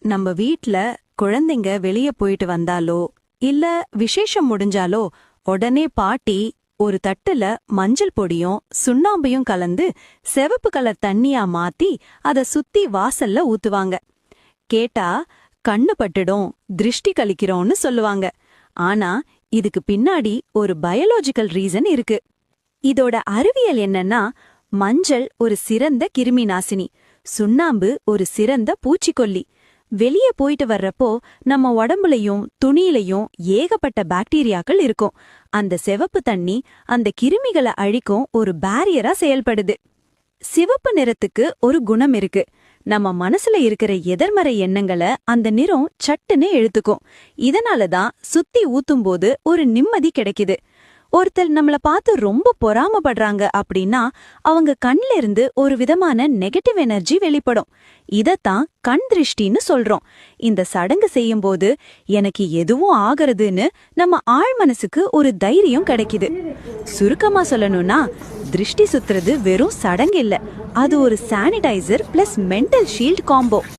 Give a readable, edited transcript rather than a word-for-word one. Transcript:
நம்ம வீட்ல குழந்தைங்க வெளிய போயிட்டு வந்தாலோ இல்ல விசேஷம் முடிஞ்சாலோ உடனே பாட்டி ஒரு தட்டுல மஞ்சள் பொடியும் சுண்ணாம்பையும் கலந்து சிவப்பு கலர் தண்ணியா மாத்தி அத சுத்தி வாசல்ல ஊத்துவாங்க. கேட்டா கண்ணு பட்டுடும், திருஷ்டி கழிக்கிறோம்னு சொல்லுவாங்க. ஆனா இதுக்கு பின்னாடி ஒரு பயாலஜிக்கல் ரீசன் இருக்கு. இதோட அறிவியல் என்னன்னா, மஞ்சள் ஒரு சிறந்த கிருமி நாசினி, சுண்ணாம்பு ஒரு சிறந்த பூச்சிக்கொல்லி. வெளியே போயிட்டு வர்றப்போ நம்ம உடம்புலயும் துணியிலையும் ஏகப்பட்ட பாக்டீரியாக்கள் இருக்கும். அந்த சிவப்பு தண்ணி அந்த கிருமிகளை அழிக்கும் ஒரு பேரியரா செயல்படுது. சிவப்பு நிறத்துக்கு ஒரு குணம் இருக்கு. நம்ம மனசுல இருக்கிற எதிர்மறை எண்ணங்களை அந்த நிறம் சட்டுன்னு இழுத்துக்கும். இதனாலதான் சுத்தி ஊத்தும்போது ஒரு நிம்மதி கிடைக்குது. ஒருத்தர் நம்மள பார்த்து ரொம்ப பொறாமப்படுறாங்க அப்படின்னா அவங்க கண்ல இருந்து ஒரு விதமான நெகட்டிவ் எனர்ஜி வெளிப்படும். இதத்தான் கண் திருஷ்டின்னு சொல்றோம். இந்த சடங்கு செய்யும்போது எனக்கு எதுவும் ஆகிறதுன்னு நம்ம ஆழ் மனசுக்கு ஒரு தைரியம் கிடைக்குது. சுருக்கமா சொல்லணும்னா, திருஷ்டி சுத்துறது வெறும் சடங்கு இல்ல, அது ஒரு sanitiser plus mental shield combo.